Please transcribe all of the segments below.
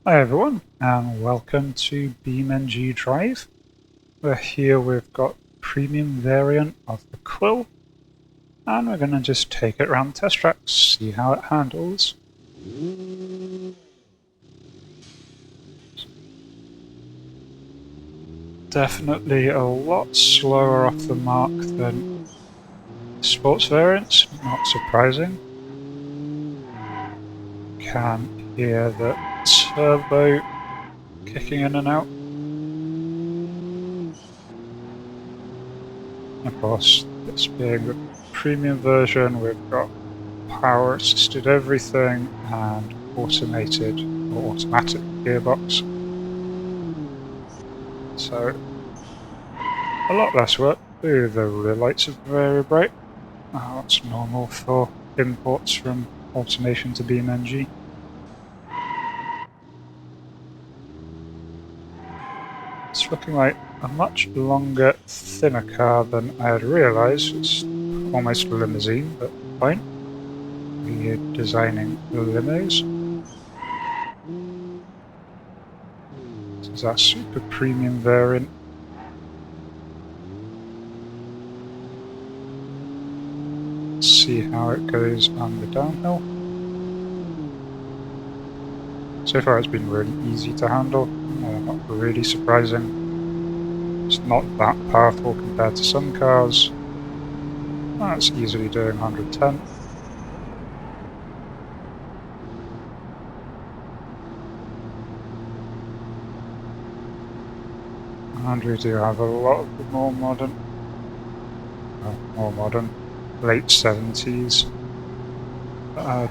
Hi everyone, and welcome to BeamNG Drive. Here we've got premium variant of the Quill, and we're going to just take it around the test tracks, see how it handles. Definitely a lot slower off the mark than sports variants, not surprising. Can hear the turbo kicking in and out. Of course, this being the premium version, we've got power assisted everything and automated or automatic gearbox. So a lot less work. Ooh, the rear lights are very bright. That's normal for imports from automation to BeamNG. It's looking like a much longer, thinner car than I had realised. It's almost a limousine, but fine. We're designing limos. This is our super premium variant. Let's see how it goes on the downhill. So far it's been really easy to handle, not really surprising. It's not that powerful compared to some cars. It's easily doing 110. And we do have a lot of the more modern, late 70s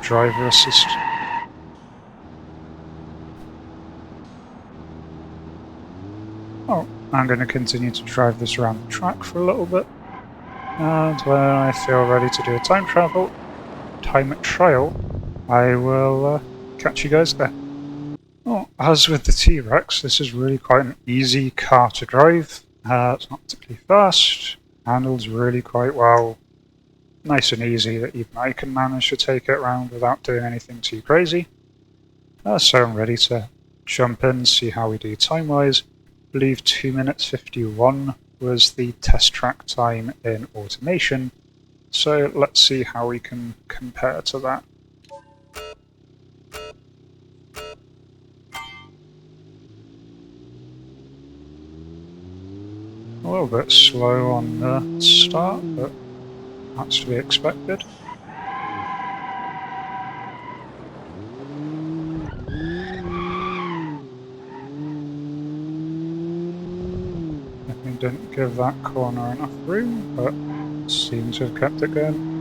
driver assist. Oh, I'm going to continue to drive this around the track for a little bit. And when I feel ready to do a time trial, I will catch you guys there. Well, as with the T-Rex, this is really quite an easy car to drive. It's not particularly fast, handles really quite well. Nice and easy that even I can manage to take it around without doing anything too crazy. So I'm ready to jump in, see how we do time-wise. I believe 2 minutes 51 was the test track time in automation. So let's see how we can compare to that. A little bit slow on the start, but that's to be expected. Definitely didn't give that corner enough room, but seems to have kept it going.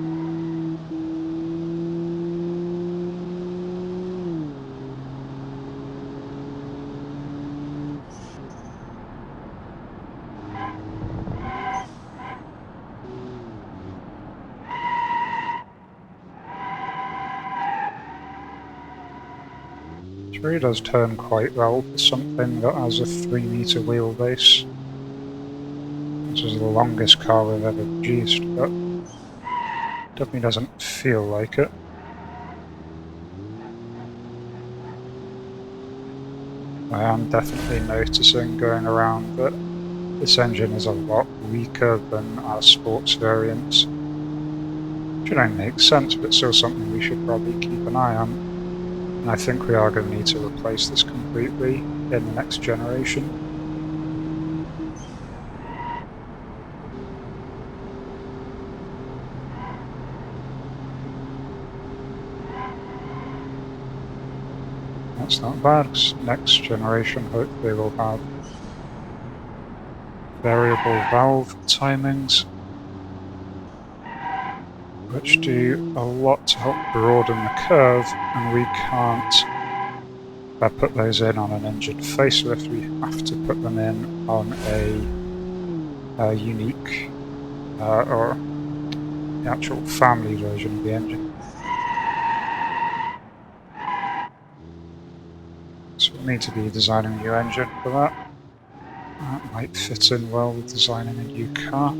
It really does turn quite well for something that has a 3-meter wheelbase. This is the longest car we've ever produced, but definitely doesn't feel like it. I am definitely noticing going around that this engine is a lot weaker than our sports variants. Which don't make sense, but it's still something we should probably keep an eye on. And I think we are going to need to replace this completely in the next generation. That's not bad, because next generation hopefully will have variable valve timings, which do a lot to help broaden the curve, and we can't put those in on an engine facelift. We have to put them in on a unique or the actual family version of the engine. So we'll need to be designing a new engine for that. That might fit in well with designing a new car.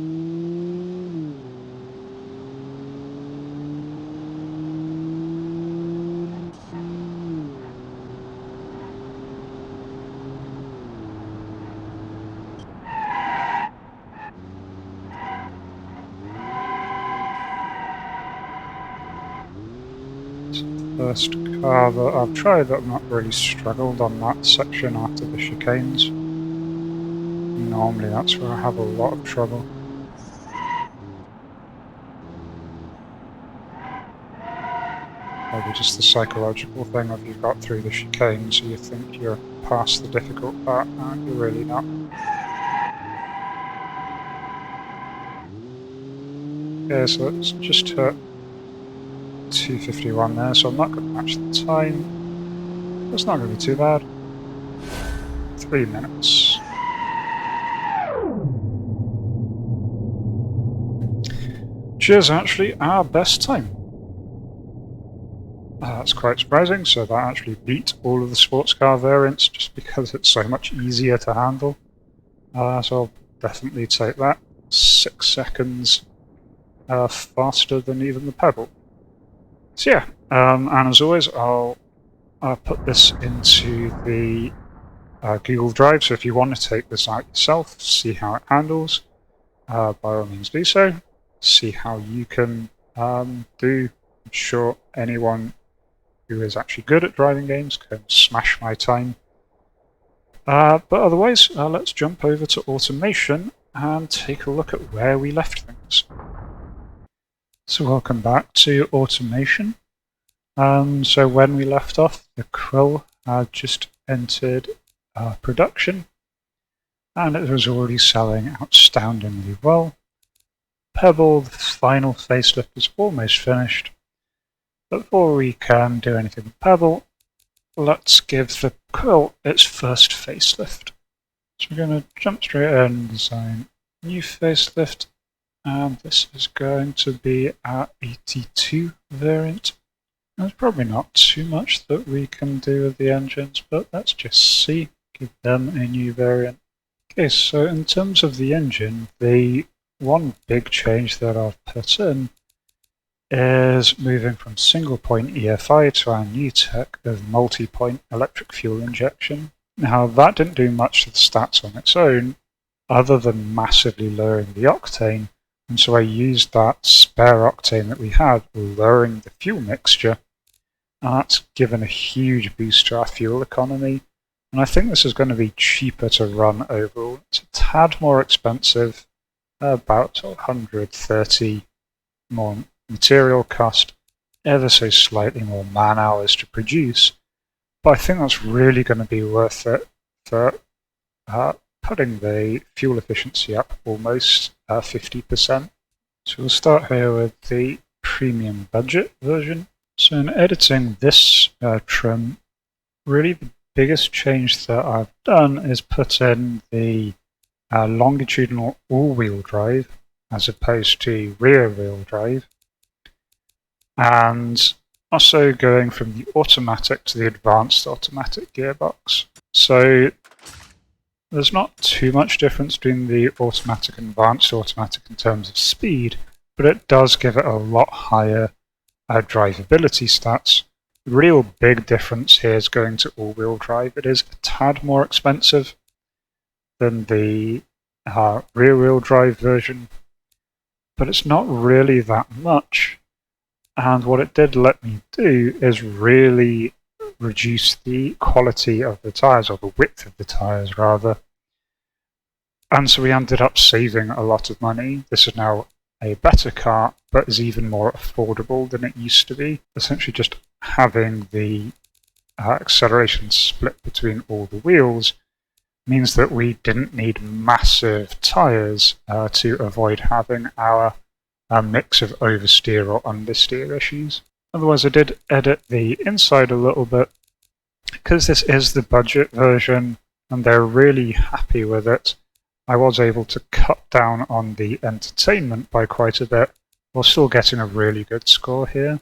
first car that I've tried that I've not really struggled on that section after the chicanes. Normally that's where I have a lot of trouble. Maybe just the psychological thing of you've got through the chicane, so you think you're past the difficult part, and you're really not. Okay, so it's just hit 2:51 there, so I'm not going to match the time. It's not going to be too bad. 3 minutes. Which is actually our best time. That's quite surprising, so that actually beat all of the sports car variants just because it's so much easier to handle. So I'll definitely take that. 6 seconds faster than even the Pebble. So yeah, and as always, I'll put this into the Google Drive, so if you want to take this out yourself, see how it handles, by all means do so. See how you can do. I'm sure anyone who is actually good at driving games can smash my time. But otherwise, let's jump over to automation and take a look at where we left things. So welcome back to automation. So when we left off, the Quill had just entered production, and it was already selling outstandingly well. Pebble, the final facelift, is almost finished. But before we can do anything with Pebble, let's give the Quill its first facelift. So we're going to jump straight in and design a new facelift, and this is going to be our 82 variant. There's probably not too much that we can do with the engines, but let's just see. Give them a new variant. Okay, so in terms of the engine, the one big change that I've put in is moving from single-point EFI to our new tech of multi-point electric fuel injection. Now, that didn't do much to the stats on its own, other than massively lowering the octane, and so I used that spare octane that we had, lowering the fuel mixture, and that's given a huge boost to our fuel economy. And I think this is going to be cheaper to run overall. It's a tad more expensive, about 130 more material cost, ever so slightly more man hours to produce. But I think that's really going to be worth it for putting the fuel efficiency up almost 50%. So we'll start here with the premium budget version. So in editing this trim, really the biggest change that I've done is put in the longitudinal all-wheel drive as opposed to rear-wheel drive, and also going from the automatic to the advanced automatic gearbox. So there's not too much difference between the automatic and advanced automatic in terms of speed, but it does give it a lot higher drivability stats. The real big difference here is going to all-wheel drive. It is a tad more expensive than the rear-wheel drive version, but it's not really that much. And what it did let me do is really reduce the quality of the tyres, or the width of the tyres rather. And so we ended up saving a lot of money. This is now a better car, but is even more affordable than it used to be. Essentially just having the acceleration split between all the wheels means that we didn't need massive tyres to avoid having our mix of oversteer or understeer issues. Otherwise, I did edit the inside a little bit. Because this is the budget version and they're really happy with it, I was able to cut down on the entertainment by quite a bit while still getting a really good score here.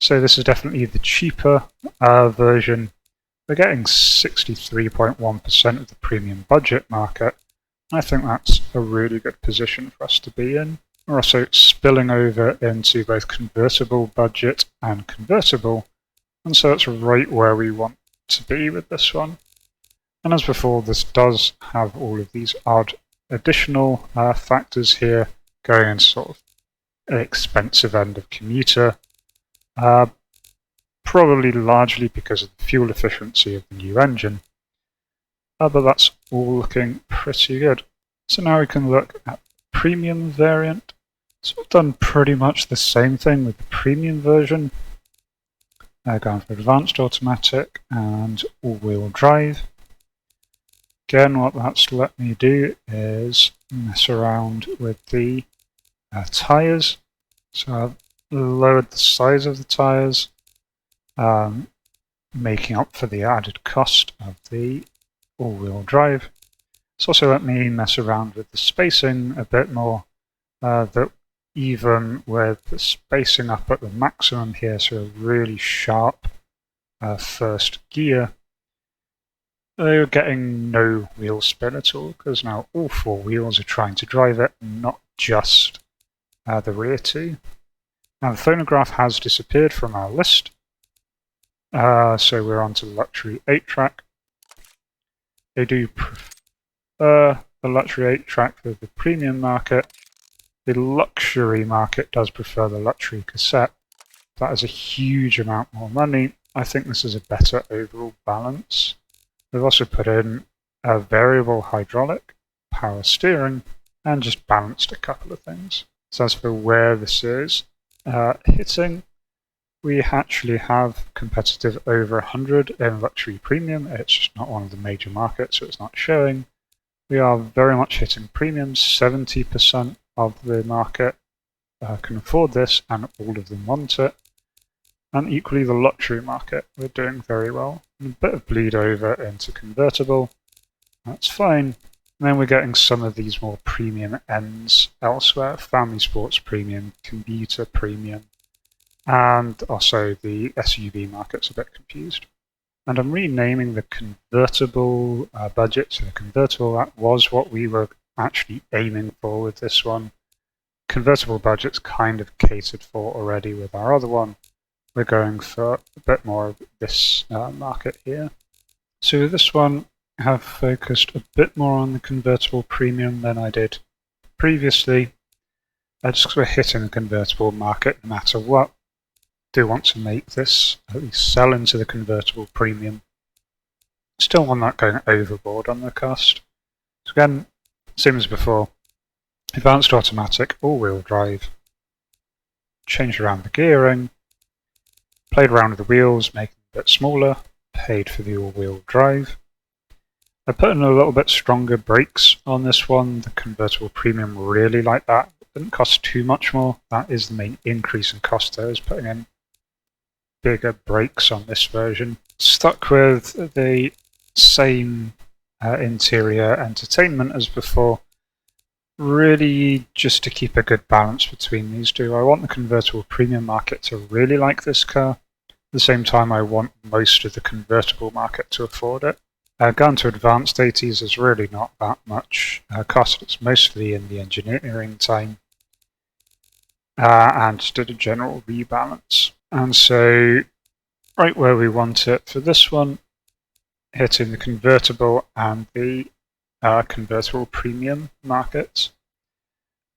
So this is definitely the cheaper version. We're getting 63.1% of the premium budget market. I think that's a really good position for us to be in. We're also spilling over into both convertible budget and convertible, and so it's right where we want to be with this one. And as before, this does have all of these odd additional factors here, going in sort of an expensive end of commuter. probably largely because of the fuel efficiency of the new engine. But that's all looking pretty good. So now we can look at the premium variant. So I've done pretty much the same thing with the premium version. Going for advanced automatic and all-wheel drive. Again, what that's let me do is mess around with the tyres. So I've lowered the size of the tyres, making up for the added cost of the all-wheel drive. It's also let me mess around with the spacing a bit more, that even with the spacing up at the maximum here, so a really sharp first gear, they're getting no wheel spin at all, because now all four wheels are trying to drive it, not just the rear two. Now the phonograph has disappeared from our list, so we're on to luxury 8-track. They do prefer the luxury 8-track for the premium market. The luxury market does prefer the luxury cassette. That is a huge amount more money. I think this is a better overall balance. We've also put in a variable hydraulic, power steering, and just balanced a couple of things. So as for where this is hitting, we actually have competitive over 100 in luxury premium. It's just not one of the major markets, so it's not showing. We are very much hitting premium. 70% of the market can afford this, and all of them want it. And equally the luxury market, we're doing very well. And a bit of bleed over into convertible, that's fine. And then we're getting some of these more premium ends elsewhere. Family sports premium, commuter premium, and also the SUV market's a bit confused. And I'm renaming the convertible budget. So the convertible, that was what we were actually aiming for with this one. Convertible budget's kind of catered for already with our other one. We're going for a bit more of this market here. So with this one, I have focused a bit more on the convertible premium than I did previously. Just because we're hitting the convertible market no matter what. Do want to make this at least sell into the convertible premium. Still want that going overboard on the cost. So again, same as before. Advanced automatic, all-wheel drive. Changed around the gearing. Played around with the wheels, making them a bit smaller. Paid for the all-wheel drive. I put in a little bit stronger brakes on this one. The convertible premium really like that. It didn't cost too much more. That is the main increase in cost there, is putting in bigger brakes on this version. Stuck with the same interior entertainment as before. Really just to keep a good balance between these two. I want the convertible premium market to really like this car. At the same time, I want most of the convertible market to afford it. Going to advanced 80s is really not that much cost. It's mostly in the engineering time and just did a general rebalance. And so right where we want it for this one, hitting the convertible and the convertible premium markets.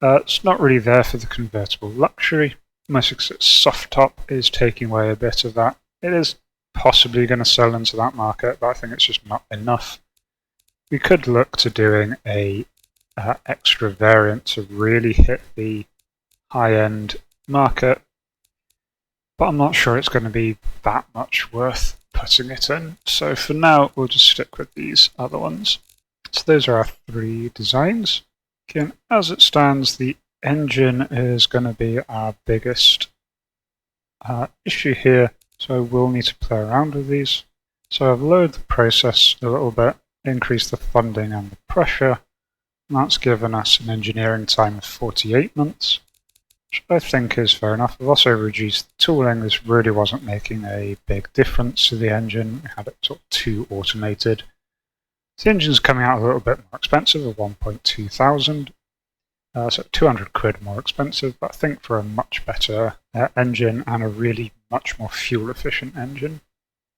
It's not really there for the convertible luxury. Mostly because its soft top is taking away a bit of that. It is possibly going to sell into that market, but I think it's just not enough. We could look to doing a extra variant to really hit the high-end market, but I'm not sure it's going to be that much worth putting it in. So for now, we'll just stick with these other ones. So those are our three designs. Again, as it stands, the engine is going to be our biggest issue here, so I will need to play around with these. So I've lowered the process a little bit, increased the funding and the pressure, and that's given us an engineering time of 48 months, which I think is fair enough. I've also reduced the tooling. This really wasn't making a big difference to the engine. We had it sort of too automated. The engine's coming out a little bit more expensive, at 1.2 thousand. So 200 quid more expensive, but I think for a much better engine and a really much more fuel efficient engine.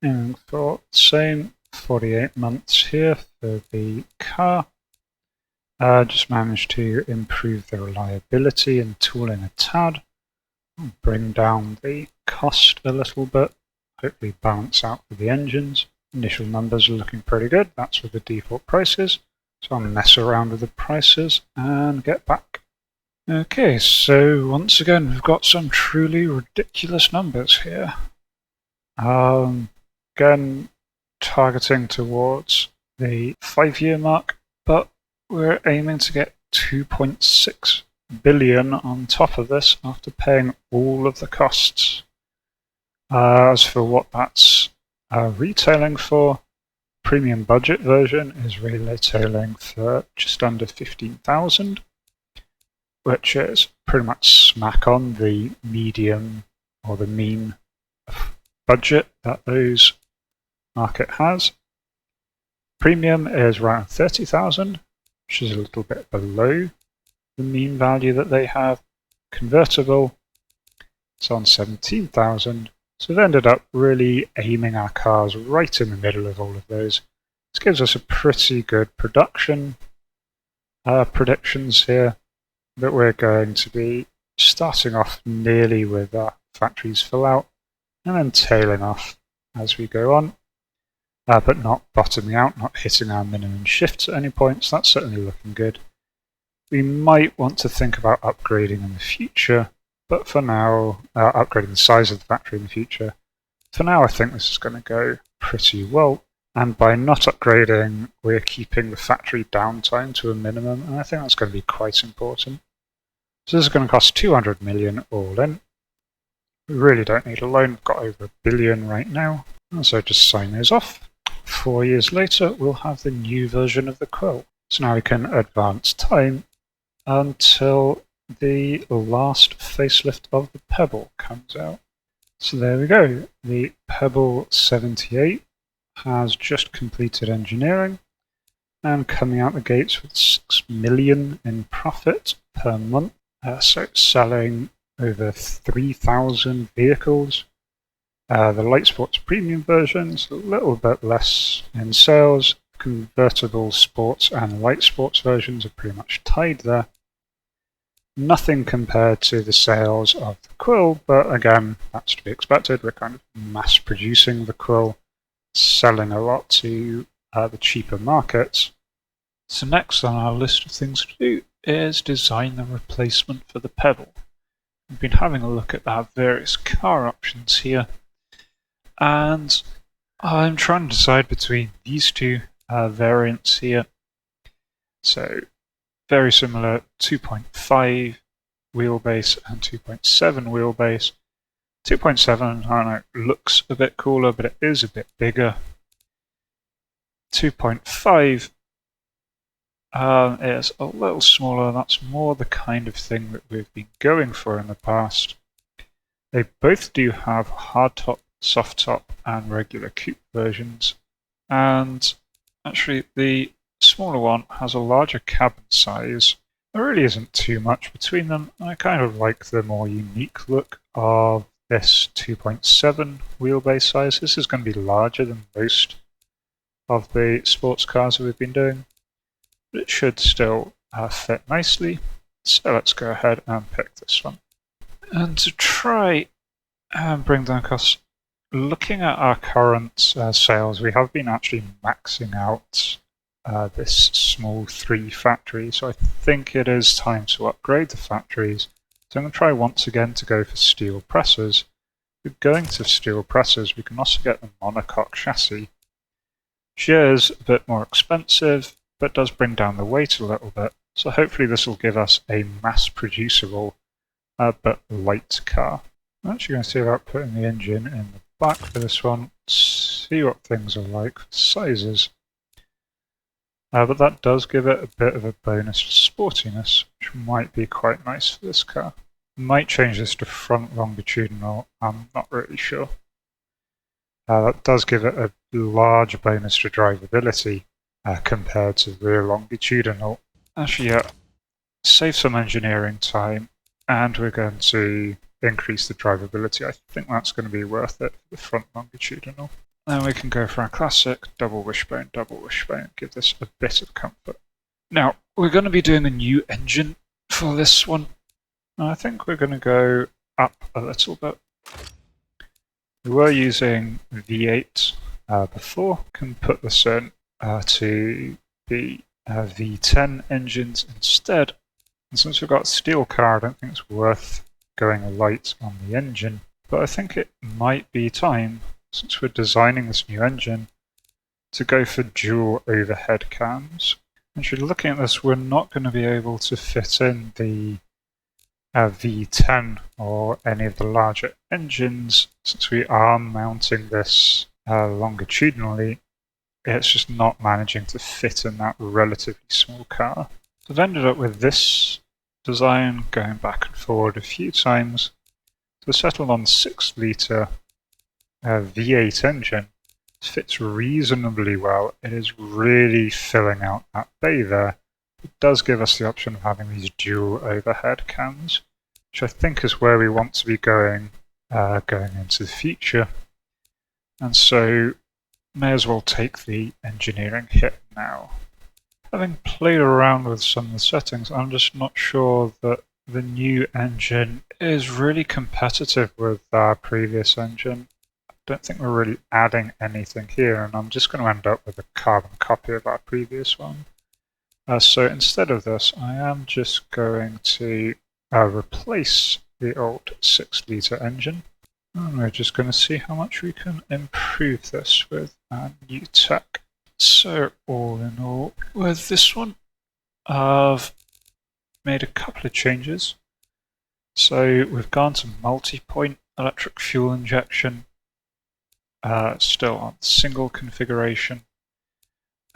And for the same 48 months here for the car. Just managed to improve the reliability and tooling a tad. Bring down the cost a little bit. hopefully balance out with the engines. Initial numbers are looking pretty good. That's with the default prices. So I'll mess around with the prices and get back. Okay, so once again, we've got some truly ridiculous numbers here. Again, targeting towards the 5-year mark, but we're aiming to get 2.6 billion on top of this after paying all of the costs. As for what that's retailing for, premium budget version is retailing for just under 15,000, which is pretty much smack on the medium or the mean budget that those market has. Premium is around 30,000, which is a little bit below the mean value that they have. Convertible, it's on 17,000. So we've ended up really aiming our cars right in the middle of all of those. This gives us a pretty good production predictions here that we're going to be starting off nearly with our factories fill out and then tailing off as we go on, but not bottoming out, not hitting our minimum shifts at any point, so that's certainly looking good. We might want to think about upgrading in the future, but for now, upgrading the size of the factory in the future. For now, I think this is going to go pretty well. And by not upgrading, we're keeping the factory downtime to a minimum, and I think that's going to be quite important. So this is going to cost 200 million all in. We really don't need a loan, we've got over 1 billion right now. And so just sign those off. 4 years later, we'll have the new version of the Quill. So now we can advance time until the last facelift of the Pebble comes out. So there we go. The Pebble 78 has just completed engineering and coming out the gates with 6 million in profit per month. So it's selling over 3,000 vehicles. The Light Sports Premium version's a little bit less in sales. Convertible Sports and Light Sports versions are pretty much tied there. Nothing compared to the sales of the Quill, but again, that's to be expected. We're kind of mass producing the Quill, selling a lot to the cheaper markets. So next on our list of things to do is design the replacement for the Pebble. We've been having a look at our various car options here, and I'm trying to decide between these two variants here. So very similar 2.5 wheelbase and 2.7 wheelbase. 2.7, I don't know, looks a bit cooler, but it is a bit bigger. 2.5 is a little smaller. That's more the kind of thing that we've been going for in the past. They both do have hardtop, soft top, and regular coupe versions. And actually, the smaller one has a larger cabin size. There really isn't too much between them. I kind of like the more unique look of this 2.7 wheelbase size. This is going to be larger than most of the sports cars that we've been doing, but it should still fit nicely. So let's go ahead and pick this one. And to try and bring down costs, looking at our current sales, we have been actually maxing out this small 3 factory, so I think it is time to upgrade the factories. So I'm going to try once again to go for steel presses. If we're going to steel presses, we can also get the monocoque chassis, which is a bit more expensive, but does bring down the weight a little bit. So hopefully this will give us a mass-producible but light car. I'm actually going to see about putting the engine in the back for this one, see what things are like for sizes. But that does give it a bit of a bonus for sportiness, which might be quite nice for this car. Might change this to front longitudinal, I'm not really sure. That does give it a large bonus for drivability compared to rear longitudinal. Actually, yeah, save some engineering time, and we're going to increase the drivability. I think that's going to be worth it for the front longitudinal. Then we can go for our classic double wishbone, give this a bit of comfort. Now, we're going to be doing a new engine for this one. I think we're going to go up a little bit. We were using V8 before. Can put this in to be V10 engines instead. And since we've got a steel car, I don't think it's worth going light on the engine. But I think it might be time, since we're designing this new engine, to go for dual overhead cams. Actually, looking at this, we're not going to be able to fit in the V10 or any of the larger engines, since we are mounting this longitudinally. It's just not managing to fit in that relatively small car. So I've ended up with this design going back and forward a few times to settle on 6-litre V8 engine. It fits reasonably well. It is really filling out that bay there. It does give us the option of having these dual overhead cams, which I think is where we want to be going into the future. And so may as well take the engineering hit now. Having played around with some of the settings, I'm just not sure that the new engine is really competitive with our previous engine. I don't think we're really adding anything here, and I'm just going to end up with a carbon copy of our previous one. So instead of this, I am just going to replace the old 6-litre engine. And we're just going to see how much we can improve this with our new tech. So all in all, with this one, I've made a couple of changes. So we've gone to multi-point electric fuel injection, still on single configuration.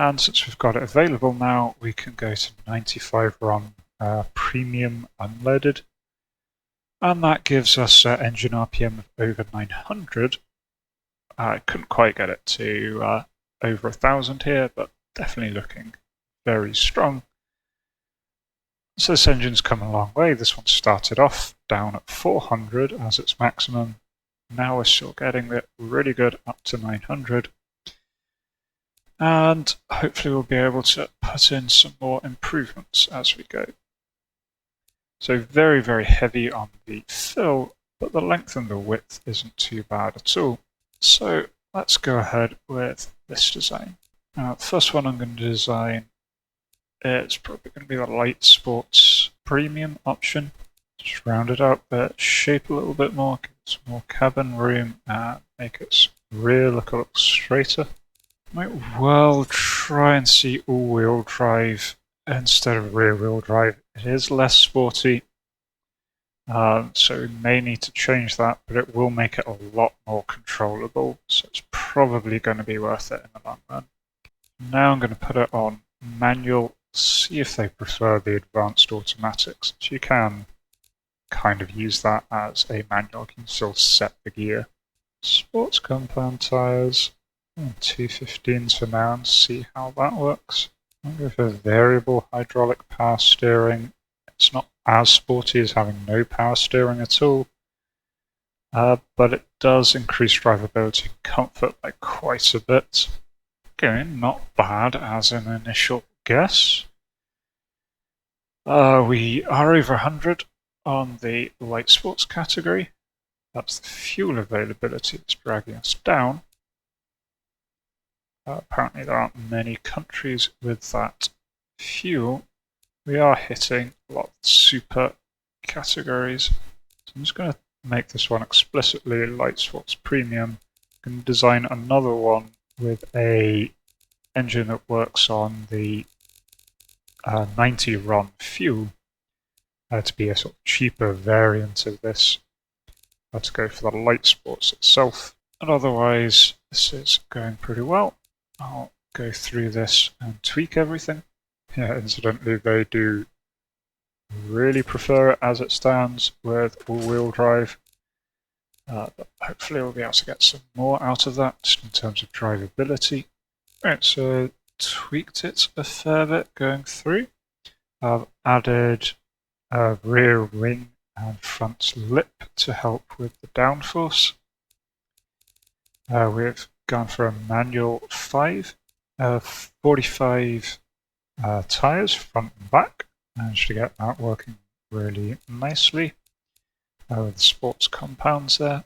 And since we've got it available now, we can go to 95 RON premium unleaded. And that gives us engine RPM of over 900. I couldn't quite get it to over 1,000 here, but definitely looking very strong. So this engine's come a long way. This one started off down at 400 as its maximum. Now we're still getting it really good up to 900. And hopefully we'll be able to put in some more improvements as we go. So very, very heavy on the fill, but the length and the width isn't too bad at all. So let's go ahead with this design. The first one I'm going to design is probably going to be the Light Sports Premium option. Just round it out the shape a little bit more, give it some more cabin room, and make its rear look a little straighter. Might well try and see all-wheel drive instead of rear-wheel drive. It is less sporty, so we may need to change that, but it will make it a lot more controllable, so it's probably going to be worth it in the long run. Now I'm going to put it on manual, see if they prefer the advanced automatics. So you can kind of use that as a manual, you can still set the gear. Sports compound tyres, 215s for now, and see how that works. I'll go for variable hydraulic power steering. It's not as sporty as having no power steering at all, but it does increase drivability and comfort by quite a bit. Again, not bad as an initial guess. We are over 100 on the light sports category. That's the fuel availability that's dragging us down. Apparently there aren't many countries with that fuel. We are hitting a lot of super categories. So I'm just going to make this one explicitly Light Sports Premium. I'm going to design another one with a engine that works on the 90 RON fuel to be a sort of cheaper variant of this, to go for the Light Sports itself. And otherwise, this is going pretty well. I'll go through this and tweak everything. Yeah, incidentally, they do really prefer it as it stands with all-wheel drive. But hopefully we'll be able to get some more out of that just in terms of drivability. Right, so tweaked it a fair bit going through. I've added a rear wing and front lip to help with the downforce. We've gone for a manual 45 tyres front and back. Managed to get that working really nicely with the sports compounds there.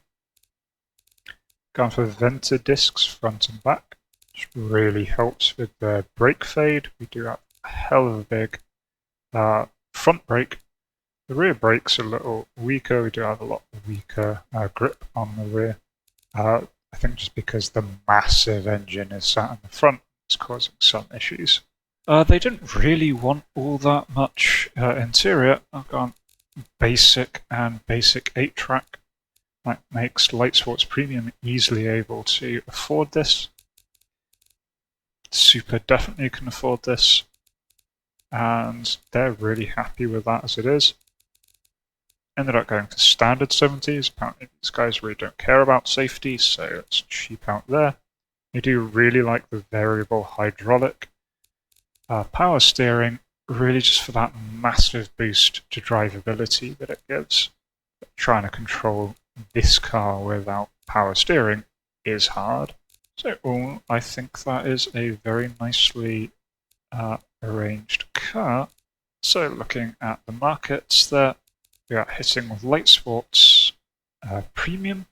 Going for vented discs front and back, which really helps with the brake fade. We do have a hell of a big front brake. The rear brake's a little weaker. We do have a lot weaker grip on the rear. I think just because the massive engine is sat in the front, it's causing some issues. They didn't really want all that much interior. I've gone basic and basic 8-track. That makes Light Sports Premium easily able to afford this. Super definitely can afford this. And they're really happy with that as it is. Ended up going for standard 70s. Apparently these guys really don't care about safety, so it's cheap out there. They do really like the variable hydraulic. Power steering, really just for that massive boost to drivability that it gives. But trying to control this car without power steering is hard. So I think that is a very nicely arranged car. So looking at the markets there, we are hitting with Light Sports Premium,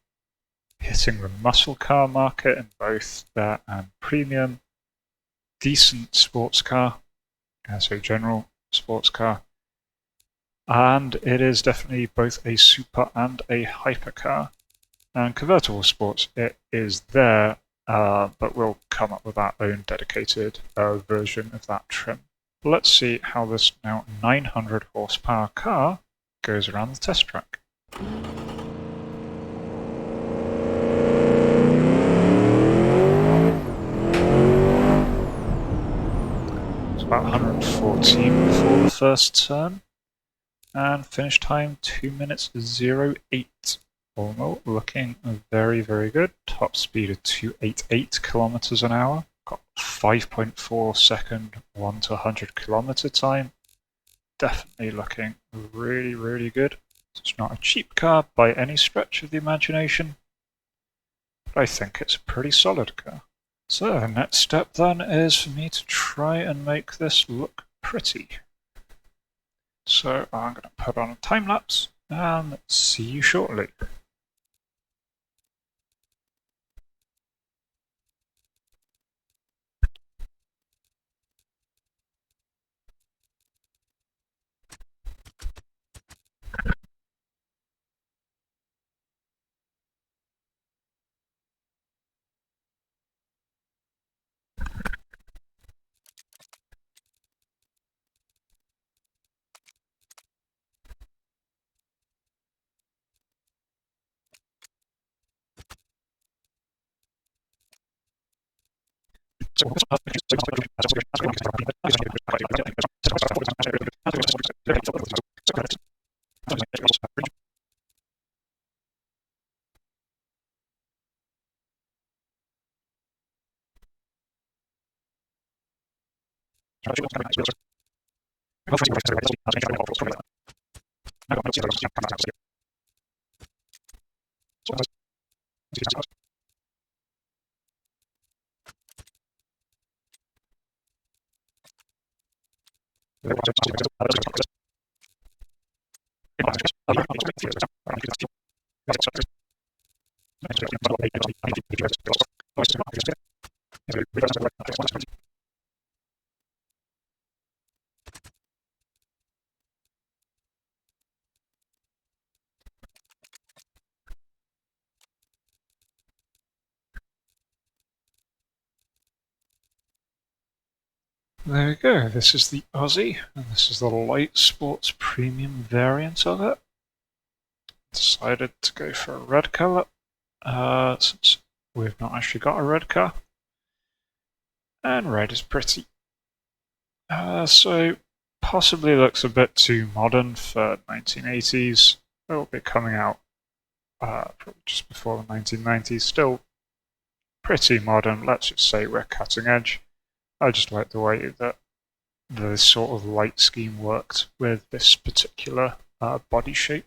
hitting the muscle car market in both there and Premium, decent sports car, so general sports car, and it is definitely both a super and a hypercar. And Convertible Sports, it is there, but we'll come up with our own dedicated version of that trim. Let's see how this now 900 horsepower car goes around the test track. It's about 114 before the first turn, and finish time 2 minutes 08. Almost looking very, very good. Top speed of 288 kilometers an hour. Got 5.4 second 1 to 100 kilometer time. Definitely looking really, really good. It's not a cheap car by any stretch of the imagination, but I think it's a pretty solid car. So the next step then is for me to try and make this look pretty. So I'm going to put on a time lapse and see you shortly. There we go, this is the Aussie, and this is the Light Sports Premium variant of it. Decided to go for a red colour, since we've not actually got a red car. And red is pretty. So possibly looks a bit too modern for 1980s. It will be coming out probably just before the 1990s. Still pretty modern, let's just say we're cutting edge. I just like the way that the sort of light scheme worked with this particular body shape.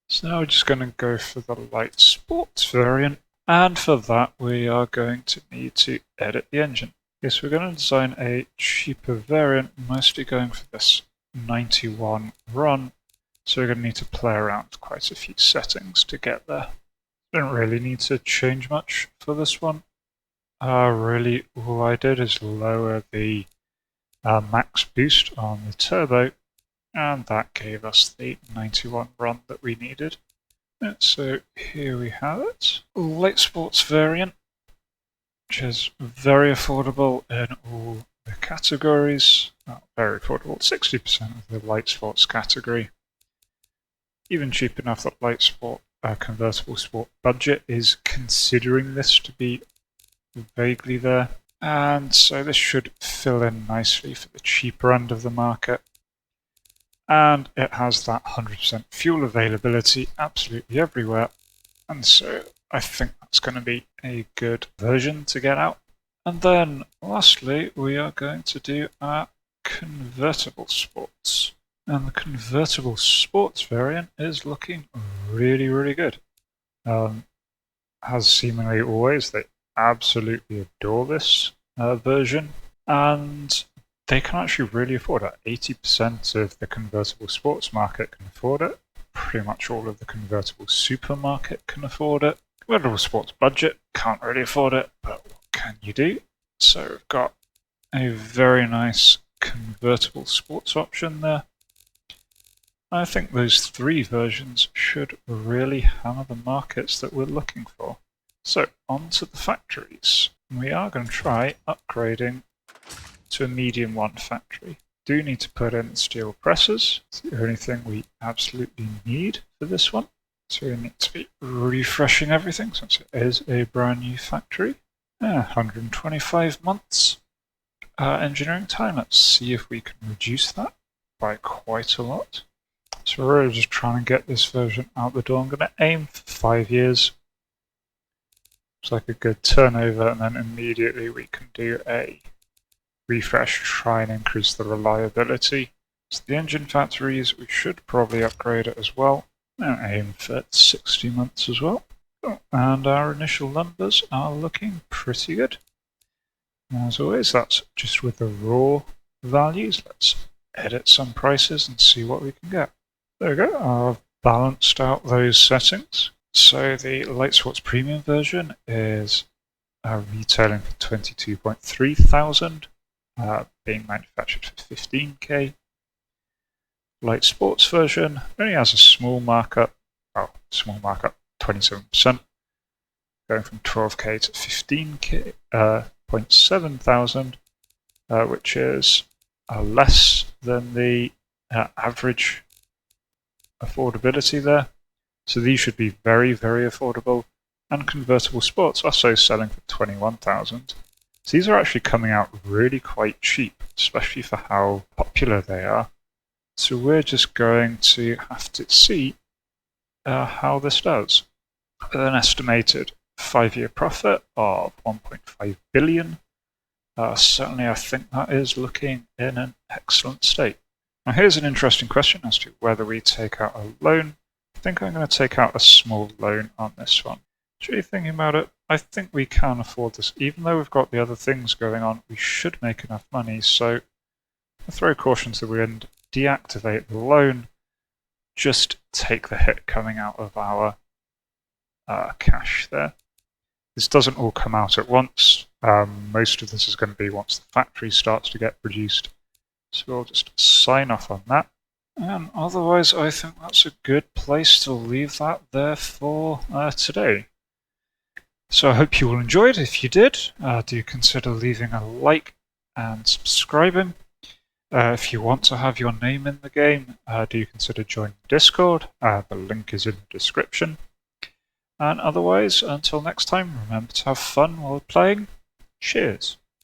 So now we're just going to go for the Light Sports variant, and for that we are going to need to edit the engine. Yes, we're going to design a cheaper variant, mostly going for this 91 run, so we're going to need to play around with quite a few settings to get there. Didn't really need to change much for this one. Really, all I did is lower the max boost on the turbo, and that gave us the 91 run that we needed. And so here we have it. Light Sports variant, which is very affordable in all the categories. Very affordable, 60% of the Light Sports category. Even cheap enough that Light Sport Convertible Sport budget is considering this to be vaguely there. And so this should fill in nicely for the cheaper end of the market. And it has that 100% fuel availability absolutely everywhere. And so I think that's going to be a good version to get out. And then lastly, we are going to do our Convertible Sports. And the Convertible Sports variant is looking really, really good. As seemingly always, they absolutely adore this version, and they can actually really afford it. 80% of the convertible sports market can afford it. Pretty much all of the convertible supermarket can afford it. Convertible sports budget can't really afford it, but what can you do? So we've got a very nice convertible sports option there. I think those three versions should really hammer the markets that we're looking for. So, on to the factories. We are going to try upgrading to a medium 1 factory. Do need to put in steel presses. It's the only thing we absolutely need for this one. So we need to be refreshing everything since it is a brand new factory. 125 months engineering time. Let's see if we can reduce that by quite a lot. So we're really just trying to get this version out the door. I'm going to aim for 5 years. It's like a good turnover, and then immediately we can do a refresh, try and increase the reliability. So the engine factories, we should probably upgrade it as well. And aim for 60 months as well. And our initial numbers are looking pretty good. As always, that's just with the raw values. Let's edit some prices and see what we can get. There we go, I've balanced out those settings. So the Light Sports Premium version is retailing for 22.3 thousand, being manufactured for 15k. Light Sports version only has a small markup, 27%, going from 12k to 15k, 0.7 thousand, which is less than the average affordability there. So these should be very, very affordable. And Convertible Sports also selling for 21,000. So these are actually coming out really quite cheap, especially for how popular they are. So we're just going to have to see how this does. With an estimated 5-year profit of 1.5 billion. Certainly I think that is looking in an excellent state. Now here's an interesting question as to whether we take out a loan. I think I'm going to take out a small loan on this one. Actually thinking about it, I think we can afford this. Even though we've got the other things going on, we should make enough money. So I'll throw caution to the wind, deactivate the loan, just take the hit coming out of our cash there. This doesn't all come out at once. Most of this is going to be once the factory starts to get produced. So we'll just sign off on that. And otherwise, I think that's a good place to leave that there for today. So I hope you all enjoyed. If you did, do consider leaving a like and subscribing. If you want to have your name in the game, do consider joining Discord. The link is in the description. And otherwise, until next time, remember to have fun while playing. Cheers!